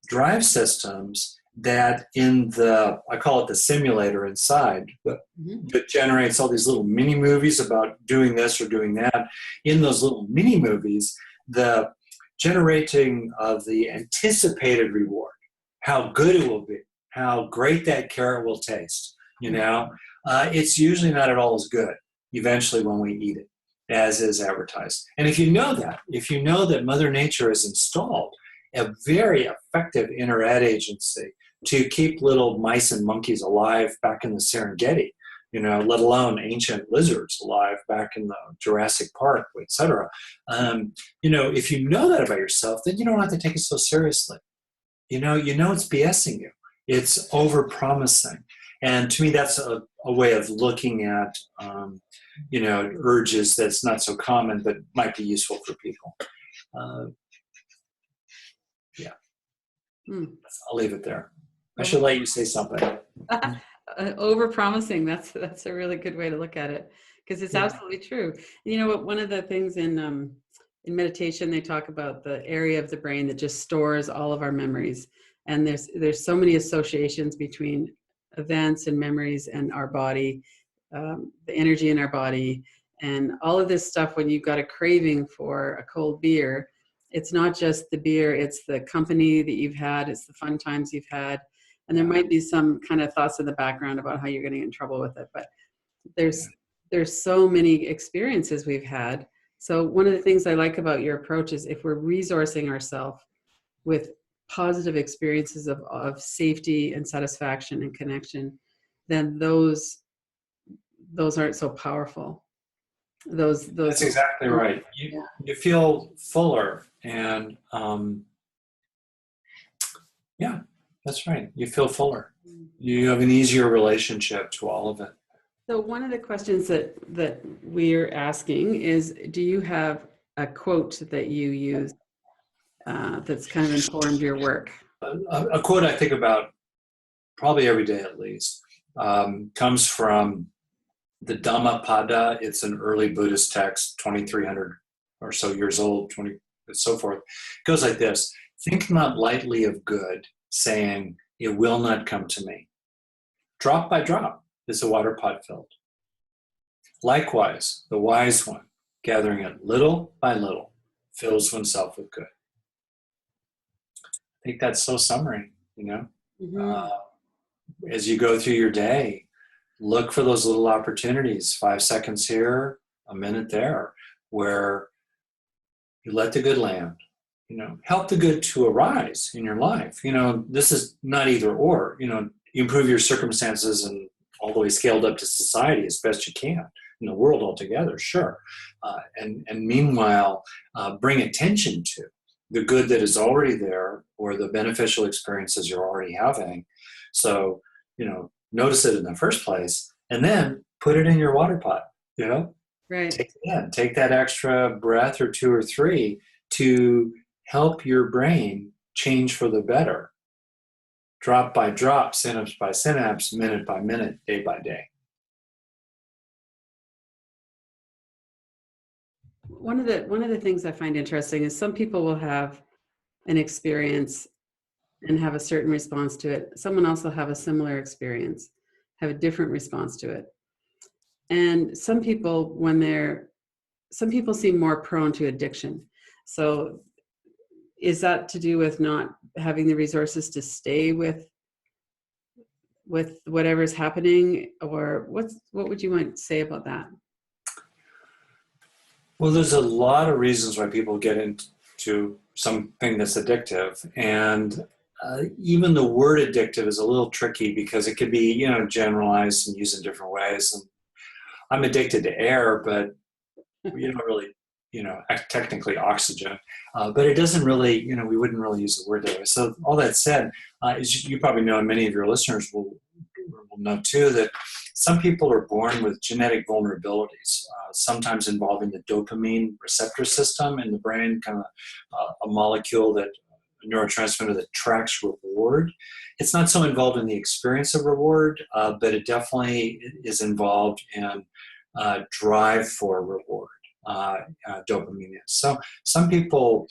drive systems that I call it the simulator inside, that generates all these little mini movies about doing this or doing that. In those little mini movies, the generating of the anticipated reward, how good it will be, how great that carrot will taste, it's usually not at all as good eventually when we eat it as is advertised. And if you know that Mother Nature has installed a very effective inner ad agency to keep little mice and monkeys alive back in the Serengeti, let alone ancient lizards alive back in the Jurassic Park, et cetera. If you know that about yourself, then you don't have to take it so seriously. It's BSing you. It's over-promising. And to me, that's a way of looking at, urges that's not so common, but might be useful for people. I'll leave it there. I should let you say something. Over-promising. That's a really good way to look at it, because it's absolutely true. You know what? One of the things in meditation, they talk about the area of the brain that just stores all of our memories, and there's so many associations between events and memories and our body, the energy in our body, and all of this stuff. When you've got a craving for a cold beer, it's not just the beer, it's the company that you've had, it's the fun times you've had. And there might be some kind of thoughts in the background about how you're going to get in trouble with it. But there's so many experiences we've had. So one of the things I like about your approach is if we're resourcing ourselves with positive experiences of safety and satisfaction and connection, then those aren't so powerful. That's exactly right. You feel fuller, and that's right. You feel fuller. You have an easier relationship to all of it. So one of the questions that we're asking is, do you have a quote that you use that's kind of informed your work? A quote I think about probably every day at least comes from the Dhammapada. It's an early Buddhist text, 2,300 or so years old, and so forth. It goes like this: think not lightly of good, saying, it will not come to me. Drop by drop is the water pot filled. Likewise, the wise one, gathering it little by little, fills oneself with good. I think that's so summary, as you go through your day, look for those little opportunities, 5 seconds here, a minute there, where you let the good land, help the good to arise in your life. This is not either or, improve your circumstances and all the way scaled up to society as best you can in the world altogether, sure. And meanwhile, bring attention to the good that is already there or the beneficial experiences you're already having. So, notice it in the first place and then put it in your water pot, Right. take it in, take that extra breath or two or three to help your brain change for the better, drop by drop, synapse by synapse, minute by minute, day by day. One of the things I find interesting is some people will have an experience and have a certain response to it. Someone else will have a similar experience, have a different response to it. And some people seem more prone to addiction. So is that to do with not having the resources to stay with whatever's happening, or what would you want to say about that? Well, there's a lot of reasons why people get into something that's addictive. And even the word addictive is a little tricky because it could be, generalized and used in different ways. And I'm addicted to air, but you don't really, technically oxygen. But it doesn't really, we wouldn't really use the word that way. So all that said, as you probably know, and many of your listeners will know too, that some people are born with genetic vulnerabilities, sometimes involving the dopamine receptor system in the brain, kind of a molecule a neurotransmitter that tracks reward. It's not so involved in the experience of reward, but it definitely is involved in drive for reward. Dopamine is. So some people,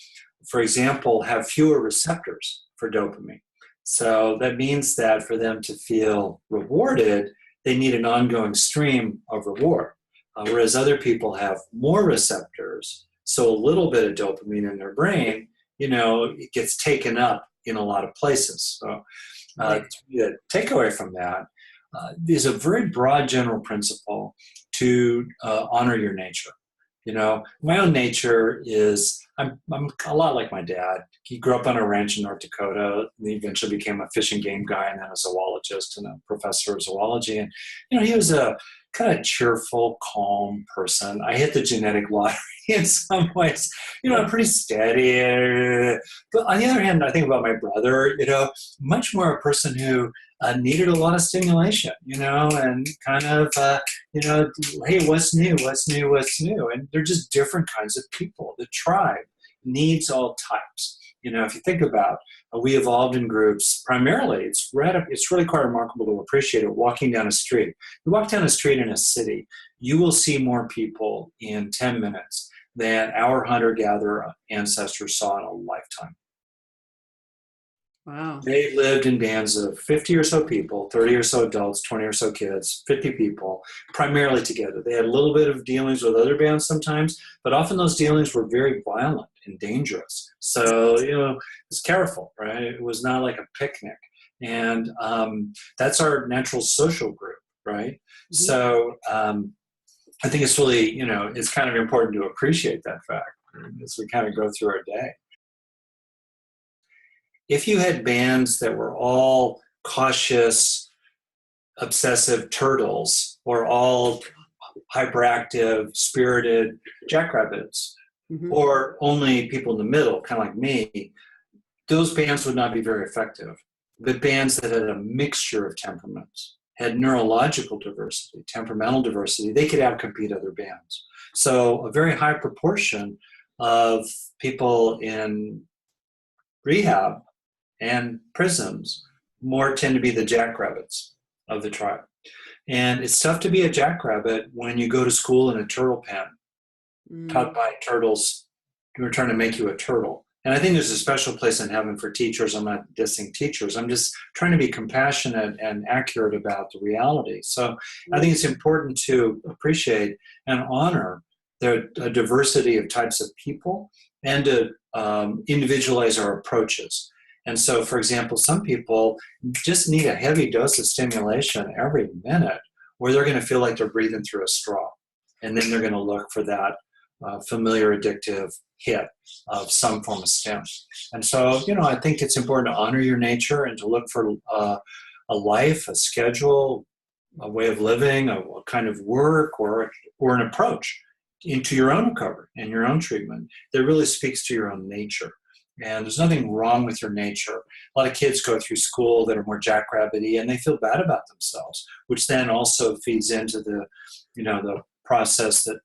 for example, have fewer receptors for dopamine. So that means that for them to feel rewarded, they need an ongoing stream of reward. Whereas other people have more receptors, so a little bit of dopamine in their brain, it gets taken up in a lot of places. So the takeaway from that is a very broad general principle to honor your nature. My own nature is, I'm a lot like my dad. He grew up on a ranch in North Dakota. And he eventually became a fish and game guy and then a zoologist and a professor of zoology. And, he was a kind of cheerful, calm person. I hit the genetic lottery in some ways. I'm pretty steady. But on the other hand, I think about my brother, much more a person who needed a lot of stimulation, and kind of, hey, what's new? And they're just different kinds of people. The tribe needs all types. If you think about, we evolved in groups. Primarily, it's really quite remarkable to appreciate it. Walking down a street, you walk down a street in a city, you will see more people in 10 minutes than our hunter-gatherer ancestors saw in a lifetime. Wow. They lived in bands of 50 or so people, 30 or so adults, 20 or so kids, 50 people, primarily together. They had a little bit of dealings with other bands sometimes, but often those dealings were very violent and dangerous. So, it's careful, right? It was not like a picnic. And that's our natural social group, right? Mm-hmm. So I think it's really, it's kind of important to appreciate that fact as we kind of go through our day. If you had bands that were all cautious, obsessive turtles, or all hyperactive, spirited jackrabbits, mm-hmm. or only people in the middle, kind of like me, those bands would not be very effective. But bands that had a mixture of temperaments, had neurological diversity, temperamental diversity, they could outcompete other bands. So a very high proportion of people in rehab and prisons more tend to be the jackrabbits of the tribe. And it's tough to be a jackrabbit when you go to school in a turtle pen, taught by turtles who are trying to make you a turtle. And I think there's a special place in heaven for teachers. I'm not dissing teachers. I'm just trying to be compassionate and accurate about the reality. So I think it's important to appreciate and honor the diversity of types of people and to individualize our approaches. And so, for example, some people just need a heavy dose of stimulation every minute where they're going to feel like they're breathing through a straw. And then they're going to look for that familiar addictive hit of some form of stim. And so, I think it's important to honor your nature and to look for a life, a schedule, a way of living, a kind of work or an approach into your own recovery and your own treatment that really speaks to your own nature. And there's nothing wrong with your nature. A lot of kids go through school that are more jackrabbity and they feel bad about themselves, which then also feeds into the process, that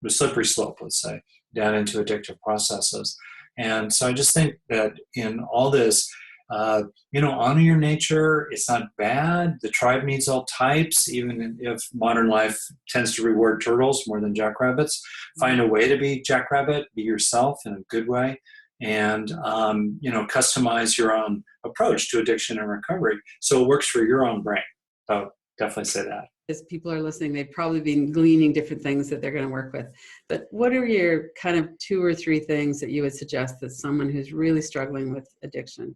the slippery slope, let's say, down into addictive processes. And so I just think that in all this, honor your nature. It's not bad. The tribe needs all types, even if modern life tends to reward turtles more than jackrabbits. Find a way to be jackrabbit, be yourself in a good way, and customize your own approach to addiction and recovery so it works for your own brain. So definitely say that. As people are listening, they've probably been gleaning different things that they're going to work with. But what are your kind of 2 or 3 things that you would suggest that someone who's really struggling with addiction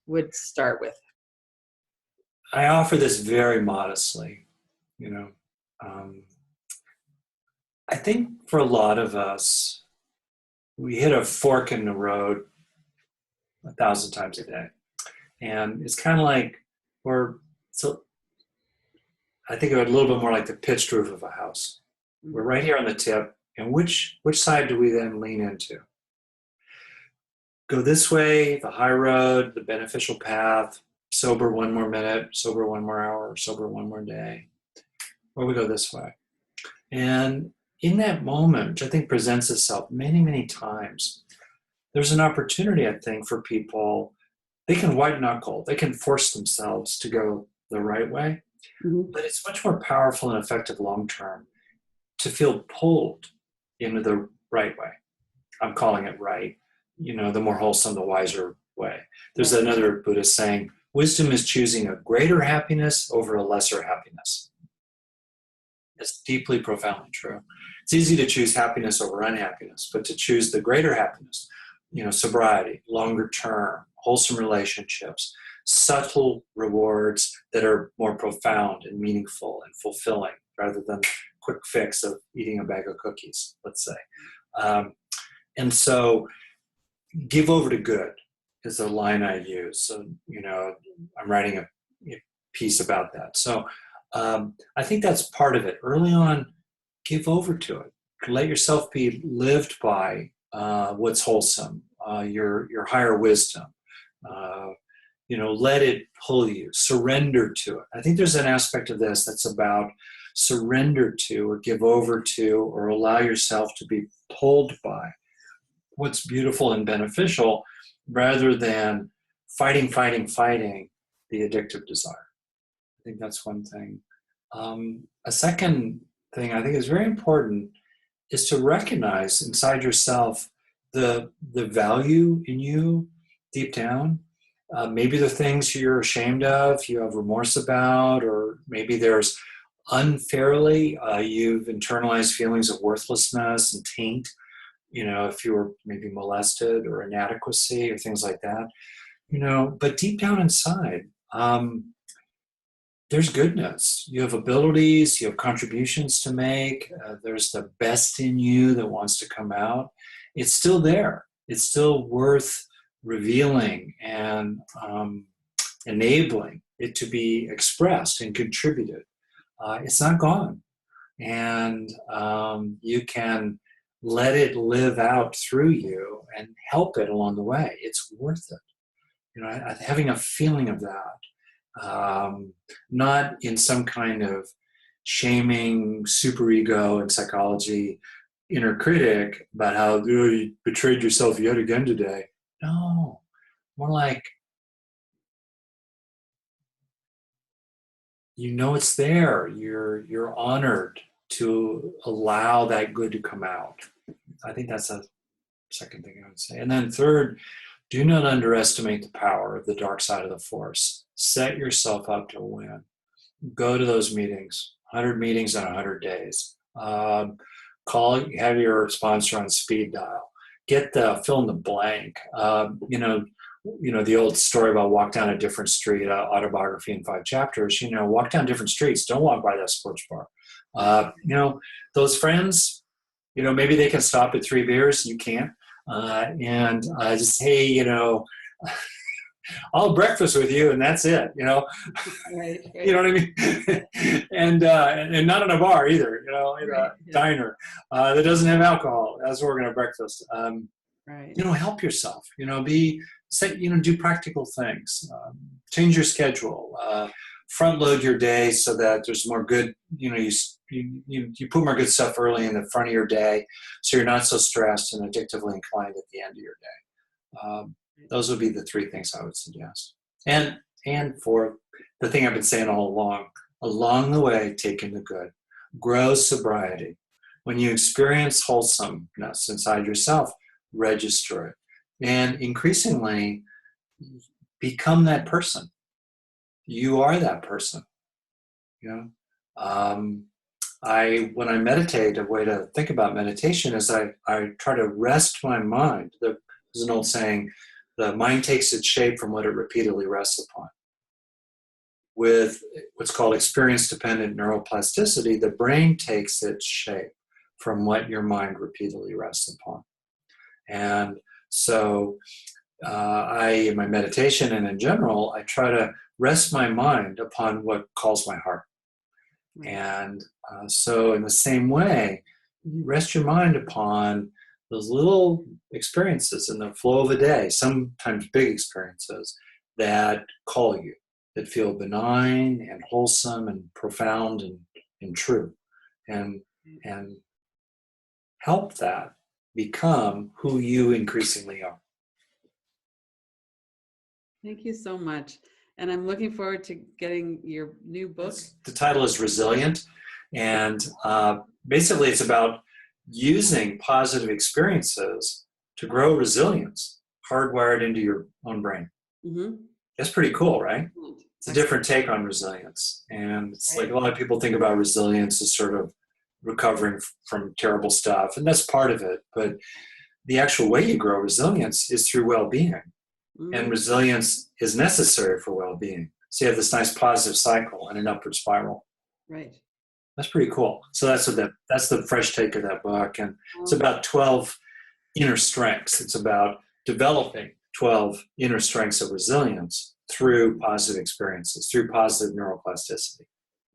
would start with? I offer this very modestly. I think for a lot of us, we hit a fork in the road 1,000 times a day. And it's kind of like, I think of it a little bit more like the pitched roof of a house. We're right here on the tip, and which side do we then lean into? Go this way, the high road, the beneficial path, sober 1 more minute, sober 1 more hour, sober 1 more day, or we go this way. And in that moment, which I think presents itself many, many times, there's an opportunity, I think, for people. They can white knuckle, they can force themselves to go the right way. But it's much more powerful and effective long-term to feel pulled into the right way. I'm calling it right. The more wholesome, the wiser way. There's another Buddhist saying, wisdom is choosing a greater happiness over a lesser happiness. It's deeply, profoundly true. It's easy to choose happiness over unhappiness, but to choose the greater happiness, sobriety, longer term, wholesome relationships, subtle rewards that are more profound and meaningful and fulfilling rather than quick fix of eating a bag of cookies, let's say. And so give over to good is the line I use. So, I'm writing a piece about that. So I think that's part of it. Early on, give over to it. Let yourself be lived by what's wholesome, your higher wisdom. Let it pull you, surrender to it. I think there's an aspect of this that's about surrender to, or give over to, or allow yourself to be pulled by what's beautiful and beneficial, rather than fighting the addictive desire. I think that's one thing. A second thing I think is very important is to recognize inside yourself the value in you deep down. Maybe the things you're ashamed of, you have remorse about, or maybe there's unfairly, you've internalized feelings of worthlessness and taint, if you were maybe molested or inadequacy or things like that, but deep down inside, there's goodness. You have abilities, you have contributions to make, there's the best in you that wants to come out. It's still there. It's still worth revealing and enabling it to be expressed and contributed. It's not gone. And you can let it live out through you and help it along the way. It's worth it. Having a feeling of that, not in some kind of shaming superego and psychology inner critic about how you betrayed yourself yet again today. No, more like, it's there. You're honored to allow that good to come out. I think that's a second thing I would say. And then third, do not underestimate the power of the dark side of the force. Set yourself up to win. Go to those meetings, 100 meetings in 100 days. Have your sponsor on speed dial. Get the fill in the blank. The old story about walk down a different street, autobiography in 5 chapters. Walk down different streets. Don't walk by that sports bar. Those friends, maybe they can stop at 3 beers. You can't. And just, hey, I'll have breakfast with you, and that's it. Right. You know what I mean? and not in a bar either. In a diner that doesn't have alcohol. That's where we're gonna have breakfast. Right. Help yourself. Do practical things. Change your schedule. Front load your day so that there's more good. You put more good stuff early in the front of your day, so you're not so stressed and addictively inclined at the end of your day. Those would be the three things I would suggest. And for the thing I've been saying all along the way, take in the good. Grow sobriety. When you experience wholesomeness inside yourself, register it. And increasingly, become that person. You are that person. When I meditate, a way to think about meditation is I try to rest my mind. There's an old saying, the mind takes its shape from what it repeatedly rests upon. With what's called experience-dependent neuroplasticity, the brain takes its shape from what your mind repeatedly rests upon. And so in my meditation and in general, I try to rest my mind upon what calls my heart. Right. And so in the same way, rest your mind upon those little experiences in the flow of a day, sometimes big experiences that call you, that feel benign and wholesome and profound and true. And help that become who you increasingly are. Thank you so much. And I'm looking forward to getting your new book. The title is Resilient. And basically it's about using positive experiences to grow resilience, hardwired into your own brain. Mm-hmm. That's pretty cool, right? It's a different take on resilience. And it's like a lot of people think about resilience as sort of recovering from terrible stuff. And that's part of it. But the actual way you grow resilience is through well-being. Mm-hmm. And resilience is necessary for well-being. So you have this nice positive cycle and an upward spiral. Right. That's pretty cool. So that's the fresh take of that book. And it's about 12 inner strengths. It's about developing 12 inner strengths of resilience through positive experiences, through positive neuroplasticity.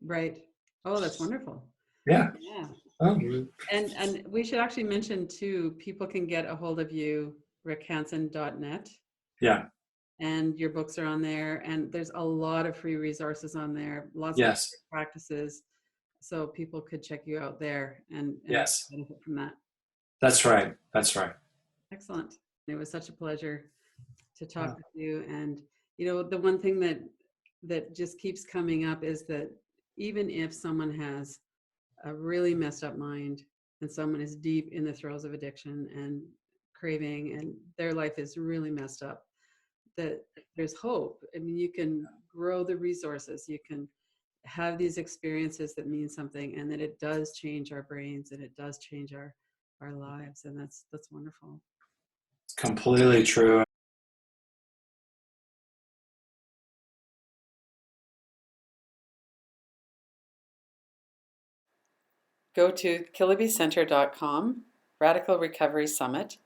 Right. Oh, that's wonderful. Yeah. Yeah. Oh. And we should actually mention too, people can get a hold of you, rickhanson.net. Yeah. And your books are on there, and there's a lot of free resources on there, lots of practices. So people could check you out there and benefit from that. That's right. That's right. Excellent. It was such a pleasure to talk with you. And, the one thing that just keeps coming up is that even if someone has a really messed up mind and someone is deep in the throes of addiction and craving and their life is really messed up, that there's hope. I mean, you can grow the resources, you can have these experiences that mean something, and that it does change our brains and it does change our lives. And that's wonderful. Completely true. Go to KilobyCenter.com, Radical Recovery Summit,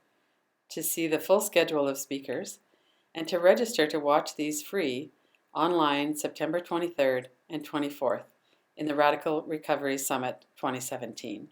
to see the full schedule of speakers and to register to watch these free online September 23rd and 24th in the Radical Recovery Summit 2017.